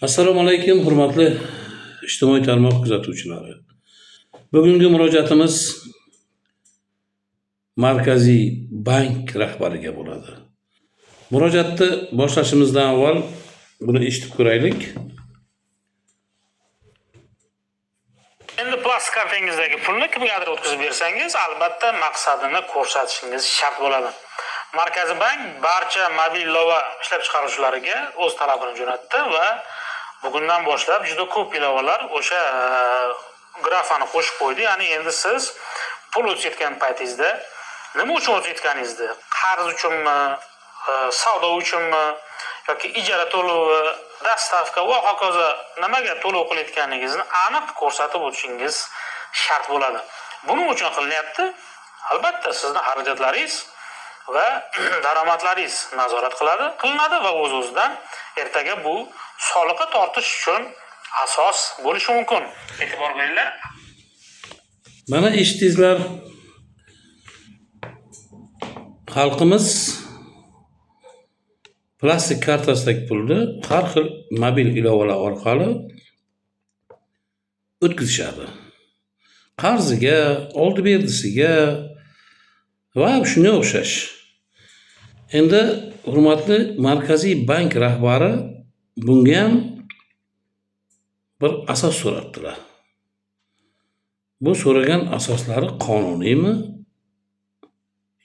Assalomu alaykum, hurmatli ijtimoiy tarmoq kuzatuvchilari. Bugungi murojaatimiz Markaziy bank rahbariga bo'ladi. Murojaatni boshlashimizdan avval buni eshitib ko'raylik. Endi plastik kartangizdagi pulni kimgadir o'tkazib bersangiz, albatta maqsadini ko'rsatishingiz shart bo'ladi. Markaziy bank barcha mobil ilova ishlab chiqaruvchilariga o'z talabini jo'natdi va bugundan boshlab juda ko'p ilovalar o'sha grafani qo'shib qo'ydi. Ya'ni endi siz pul o'tkazayotgan paytingizda nima uchun o'tkazayotganingizni, qarz uchunmi, savdo uchunmi yoki ijara to'lovi, dastavka va hokazo nimaga to'lov qilayotganingizni aniq ko'rsatib o'tishingiz shart bo'ladi. Buning uchun qilinyapti. Albatta sizning xarajatlaringiz va daromadlaringiz nazorat qilinadi va o'z-o'zidan ertaga bu soliqqa tortish uchun asos bo'lishi mumkin. E'tibor beringlar. Mana eshitdingizlar. Xalqimiz plastik kartasidagi pulni har xil mobil ilovalar orqali o'tkazishadi. Qarziga, oldi berdisiga va shunga o'xshash. Endi hurmatli Markaziy bank rahbari bunga ham bir asos so'rabdilar. Bu so'ragan asoslari qonuniymi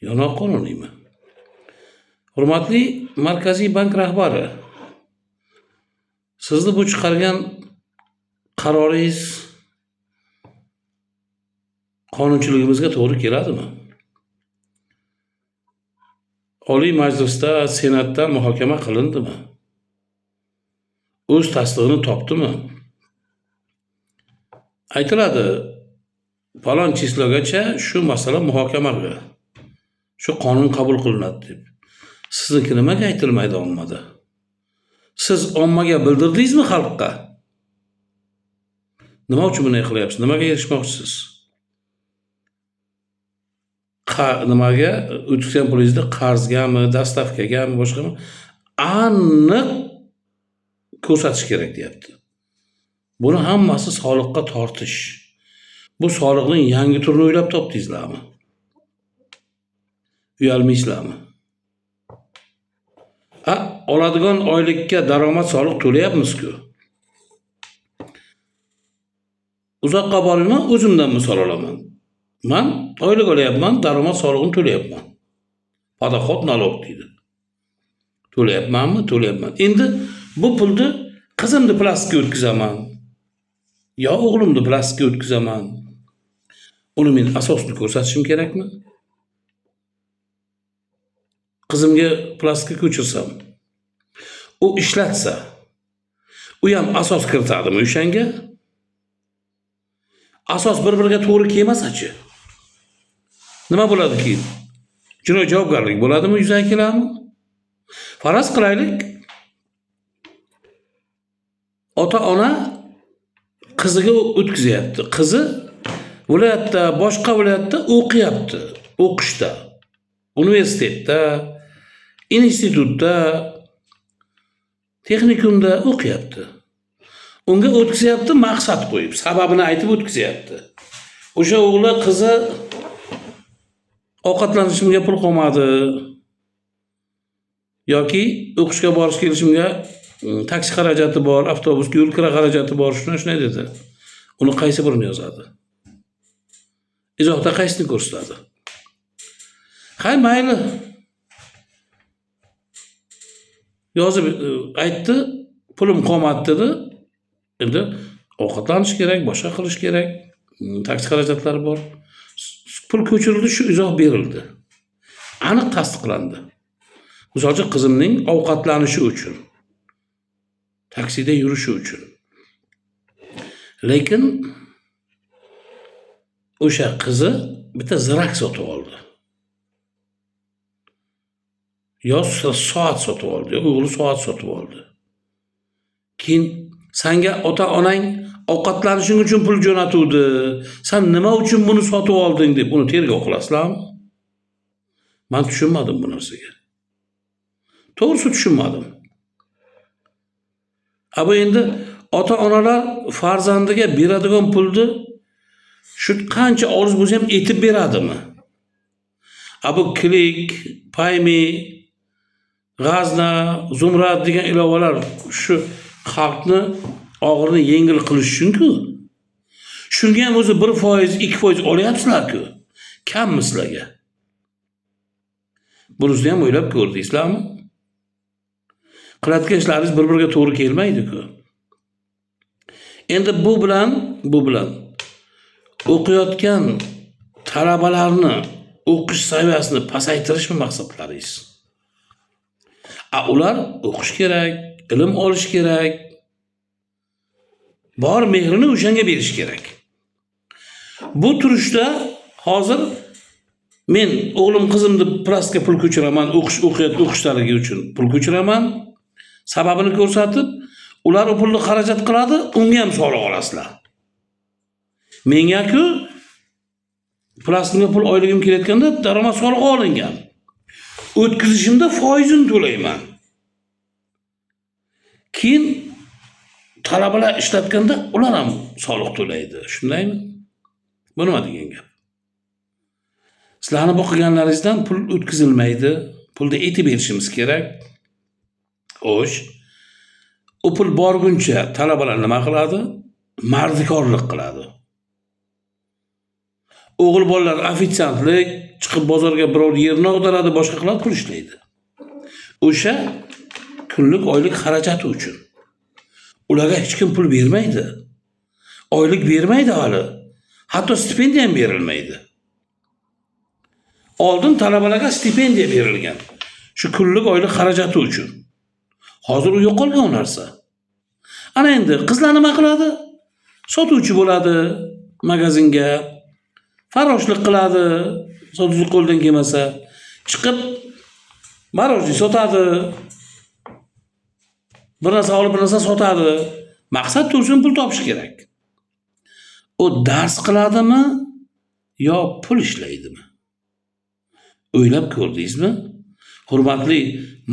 yo noqonuniymi? Hurmatli Markaziy bank rahbari, sizni bu chiqargan qaroringiz qonunchiligimizga to'g'ri keladimi? Oliy Majlisda, Senatda muhokama qilindimi? O'z tasdig'ini topdimi? Aytiladi, falon chislogacha shu masala muhokamaga, shu qonun qabul qilinadi deb. Sizniki nimaga aytilmaydi ommada? Siz ommaga bildirdingizmi xalqqa? Nima uchun bunday qilyapsiz? Nimaga erishmoqchisiz? Nimaga o'tkazgan pulingizni qarzgami, dastavkagami, boshqami? Aniq ko'rsatish kerak deyapti. Buni hammasi soliqqa tortish. Bu soliqning yangi turini o'ylab topdingizlarmi? Uyalmaysizlarmi? Oladigan oylikka daromad soliq to'layapmiz-ku. Uzoqqa bormayman, o'zimdan misol olaman. Men oylik olyapman, daromad solig'ini to'layapman. Podoxod nalog deydi. To'layapmanmi? To'layapman. Endi bu pulni qizimni plastikka o'tkazaman. Yo o'g'limni plastikka o'tkazaman. Uni men asosni ko'rsatishim kerakmi? Qizimga plastikka ko'chirsam, u ishlatsa, u ham asos kiritadimi o'shanga? Asos bir-biriga to'g'ri kelmasa-chi? Nima bo'ladi keyin? Jinoiy javobgarlik bo'ladimi yuzaga keladimi? Faraz qilaylik, ota-ona qiziga o'tkazyapti. Qizi viloyatda, boshqa viloyatda o'qiyapti, o'qishda, universitetda, institutda, texnikumda o'qiyapti. Unga o'tkazyapti, maqsad qo'yib, sababini aytib o'tkazyapti. O'sha o'g'li qizi ovqatlanishimga pul qolmadi yoki o'qishga borish kelishimga taksi xarajati bor, avtobusga yo'l kira xarajati bor, shunday dedi. Uni qaysi birini yozadi? Izohda qaysini ko'rsatadi? Hay mayli. Yozib aytdi, pulim qolmadi dedi. Endi ovqatlanish kerak, boshqa qilish kerak, taksi xarajatlari bor. Pul ko'chirildi, shu izoh berildi. Aniq tasdiqlandi. Misol uchun qizimning ovqatlanishi uchun, taksida yurishi uchun. Lekin o'sha qizi bitta zirak sotib oldi. Yo soat sotib oldi, yo o'g'li soat sotib oldi. Keyin senga ota-onang ovqatlanishing uchun pul jo'natuvdi. Sen nima uchun buni sotib olding deb uni tergov qilasizlarmi? Men tushunmadim bu narsaga. To'g'risi tushunmadim. Bu endi ota-onalar farzandiga beradigan pulni shu qancha oz bo'lsa ham etib beradimi? Bu Klik, Payme, G'azna, Zumrad degan ilovalar shu xalqni og'irini yengil qilish uchun-ku. Shunga ham o'zi 1%, 2% olyapsizlar-ku. Kammi sizlarga? Bunisini ham o'ylab ko'rdingizlarmi? Qilayotgan ishlaringiz bir-biriga to'g'ri kelmaydi-ku. Endi bu bilan o'qiyotgan talabalarni o'qish saviyasini pasaytirishmi maqsadlaringiz? Ular o'qish kerak, ilm olish kerak. Bor mehrini o'shanga berish kerak. Bu turishda hozir men o'g'lim qizimni plastikka pul ko'chiraman, o'qishlari uchun pul ko'chiraman. Sababini ko'rsatib, ular o pulni xarajat qiladi, unga ham soliq olasizlar. Menga-ku plastikka pul oyligim kelayotganda daromad solig'i olingan. O'tkazishimda foizini to'layman. Keyin talabalar ishlatganda ular ham soliq to'laydi. Shundaymi? Bu nima degan gap? Sizlarni bu qilganlaringizdan pul o'tkazilmaydi. Pulni etib berishimiz kerak. Xo'sh. U pul borguncha talabalar nima qiladi? Mardikorlik qiladi. O'g'il bolalar ofitsiantlik, chiqib bozorga biror yerni ag'daradi, boshqa qiladi, pul ishlaydi. O'sha kunlik oylik xarajati uchun. Ularga hech kim pul bermaydi. Oylik bermaydi hali. Hatto stipendiya ham berilmaydi. Oldin talabalarga stipendiya berilgan. Shu kunlik oylik xarajati uchun. Hozir u yo'qolgan narsa. Ana endi qizlar nima qiladi? Sotuvchi bo'ladi magazinga. Faroshlik qiladi, sotuvchi qo'ldan kelmasa, chiqib marojni sotadi. Bir narsa olib bir narsa sotadi. Maqsad tursin pul topish kerak. U dars qiladimi yo pul ishlaydimi? O'ylab ko'rdingizmi? Hurmatli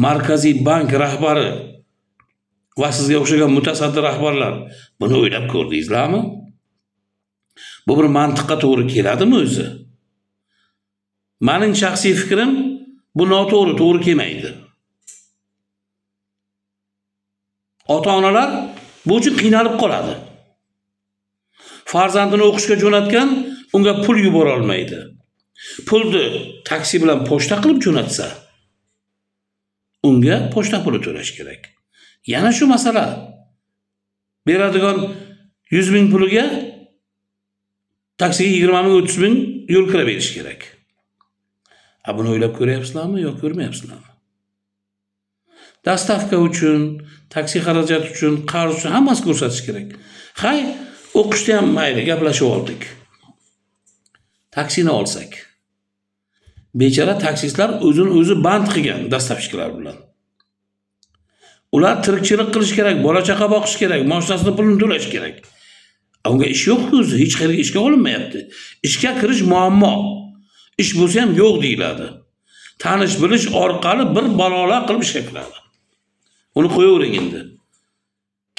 Markaziy bank rahbari va sizga o'xshagan mutasaddi rahbarlar, buni o'ylab ko'rdingizlarmi? Bu bir mantiqqa to'g'ri keladimi o'zi? Mening shaxsiy fikrim, bu noto'g'ri, to'g'ri kelmaydi. Ota-onalar bu uchun qiynalib qoladi. Farzandini o'qishga jo'natgan, unga pul yubora olmaydi. Pulni taksi bilan pochta qilib jo'natsa, unga pochta puli to'lash kerak. Yana shu masala. Beradigan 100 ming puliga taksiga 20 ming, 30 ming yo'l kira berish kerak. Buni o'ylab ko'ryapsizlarmi yo ko'rmayapsizlarmi? Dastavka uchun, taksi xarajati uchun, qarz uchun hammasi ko'rsatish kerak. Hay, o'qishda ham mayli gaplashib oldik. Taksini olsak. Bechara taksistlar o'zini band qilgan dastavkalar bilan. Ular tirikchilik qilish kerak, bola chaqa boqish kerak, mashinasini pulini to'lash kerak. Unga ish yo'q-ku o'zi, hech qayerga ishga olinmayapti. Ishga kirish muammo. Ish bo'lsa ham yo'q deyiladi. Tanish bilish orqali bir balolar qilib ishga kiradi. Uni qo'yavering endi.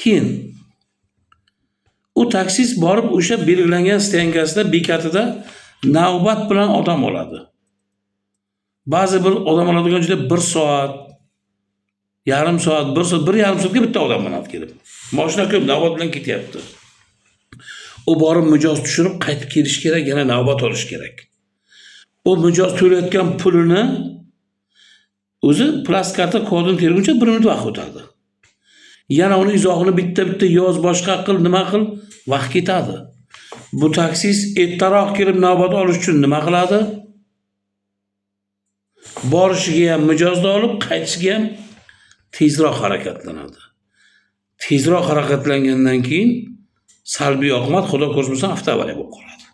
Keyin u taksist borib o'sha belgilangan stankasida bekatida navbat bilan odam oladi. Ba'zi bir odam oladigan joyda 1 soat, yarim soat, 1 soat, 1,5 soatga bitta odam bilan kelib. Mashina ko'p navbat bilan ketyapti. U borib mijoz tushirib qaytib kelish kerak, yana navbat olish kerak. U mijoz to'layotgan pulini o'zi plastikada kodini terguncha 1 minut vaqt o'tadi. Yana uni izohini bitta yoz, boshqa qil, nima qil, vaqt ketadi. Bu taksist ertaroq kelib navbat olish uchun nima qiladi? Borishiga ham mijozni olib, qaytishiga ham tezroq harakatlanadi. Tezroq harakatlangandan keyin salbiy oqibat xudo ko'rmasin avtoavariya bo'lib qoladi.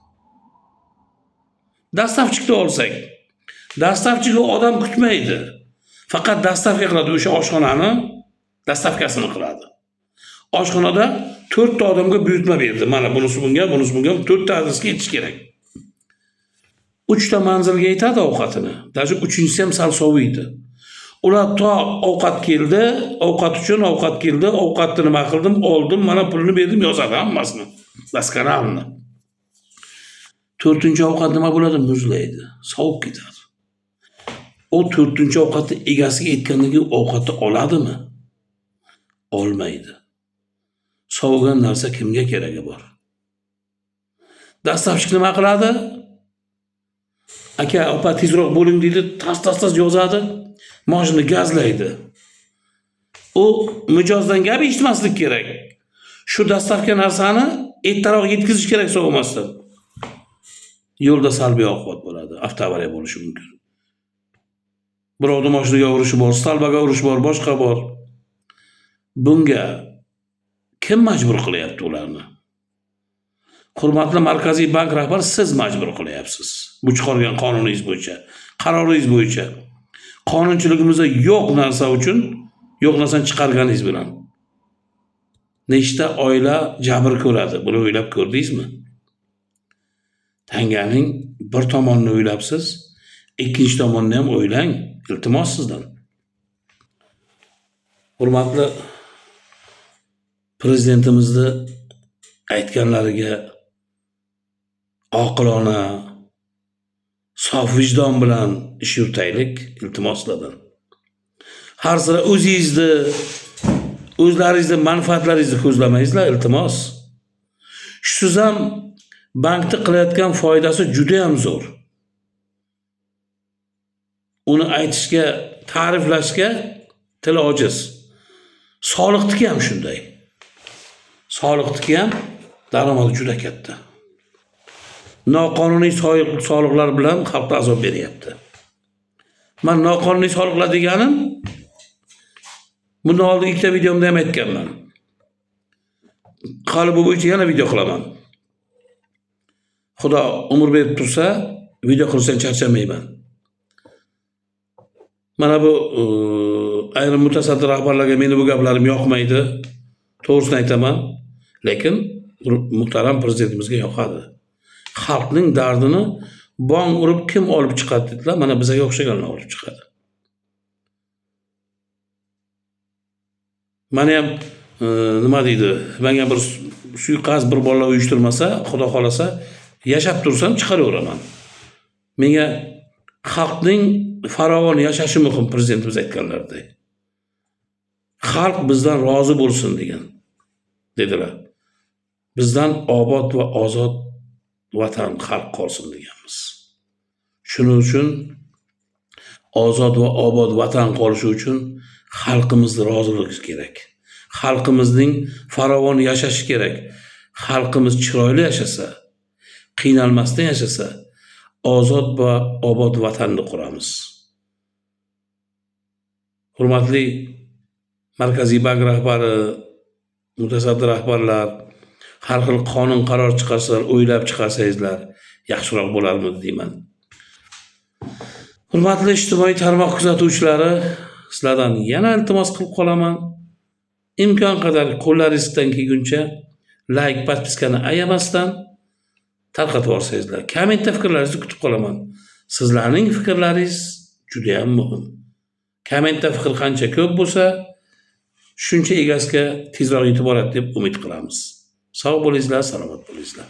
Dastavchikni olsak, dastavchiga odam kutmaydi. Faqat dastavka qiladi, o'sha oshxonani dastavkasini qiladi. Oshxonada 4 ta odamga buyurtma berdi. Mana bunisi bunga, 4 ta adresga yetish kerak. 3 ta manzilga yetadi ovqatini. Даже 3-inchisi ham sal soviydi. Ular to ovqat keldi, ovqat uchun ovqat keldi, ovqatni nima qildim, oldim, mana pulni berdim, yozadi hammasini. Daskanalni. 4-chi ovqat nima bo'ladi? Muzlaydi, sovib ketadi. O 4-chi ovqatni egasiga aytgandan keyin ovqatni oladimi? Olmaydi. Sovigan narsa kimga keragi bor? Dastlabki nima qiladi? Aka, opa tezroq bo'ling deydi, tas yozadi, mashina gazlaydi. U mijozdan gap eshitmaslik kerak. Shu dastlabki narsani ertaroq yetkazish kerak sovimasdan. Yo'lda salbiy oqibat bo'ladi, avtoavariya bo'lishi mumkin. Birovni mashinaga urishi bor, stalbaga urishi bor, boshqa bor. Bunga kim majbur qilyapti ularni? Hurmatli Markaziy bank rahbari, siz majbur qilyapsiz. Bu chiqargan qonuningiz bo'yicha, qaroringiz bo'yicha. Qonunchiligimizda yo'q narsa uchun yo'q narsani chiqarganingiz bilan nechta oila jabr ko'radi? Buni o'ylab ko'rdingizmi? Tanganing bir tomonini o'ylabsiz, ikkinchi tomonni ham o'ylang, iltimos sizdan. Hurmatli prezidentimizni aytganlariga oqilona, sof vijdon bilan ish yuritaylik, iltimoslardan. Har sira o'zlaringizni manfaatlaringizni ko'zlamaysizlar, iltimos. Shusiz ham bankda qilayotgan foydasi juda ham zo'r. Uni aytishga, ta'riflashga til ojiz. Soliqniki ham shunday. Soliqniki ham daromadi juda katta. Noqonuniy soliqlar bilan xalqqa azob beryapti. Men noqonuniy soliqlar deganim, bundan oldin ikkita videomda ham aytganman. Hali bu bo'yicha yana video qilaman. Xudo umr berib tursa, video qilishdan charchamayman. Mana bu ayrim mutasaddi rahbarlarga meni bu gaplarim yoqmaydi. To'g'risini aytaman, lekin muhtaram prezidentimizga yoqadi. Xalqning dardini bong urib kim olib chiqadi dedilar, mana bizga o'xshaganlar olib chiqadi. Mana ham nima deydi, menga bir suiqasd bir bolalar uyushtirmasa, xudo xolasa yashab tursam chiqaraveraman. Menga xalqning farovon yashashi muhim, prezidentimiz aytganlaridek. Xalq bizdan rozi bo'lsin degan dedilar. Bizdan obod va ozod vatan, xalq qolsin deganmiz. Shuning uchun ozod va obod vatan qolishi uchun xalqimizning roziligi kerak. Xalqimizning farovon yashashi kerak. Xalqimiz chiroyli yashasa, qiynalmasdan yashasa, ozod va obod vatanni quramiz. Hurmatli Markaziy bank rahbari, mutasaddi rahbarlar, har xil qonun qaror chiqarsalar, o'ylab chiqarsangizlar yaxshiroq bo'larmidi deyman. Hurmatli ijtimoiy tarmoq kuzatuvchilari, sizlardan yana iltimos qilib qolaman. Imkon qadar qo'llaringizdan kelguncha like, podpiskani ayamasdan tarqatib yuborsangizlar. Kommentda fikrlaringizni kutib qolaman. Sizlarning fikrlaringiz juda ham muhim. Kommentda fikr qancha ko'p bo'lsa, shuncha egasiga tezroq yetib boradi deb umid qilamiz. Sog' bo'lingizlar, salomat bo'lingizlar.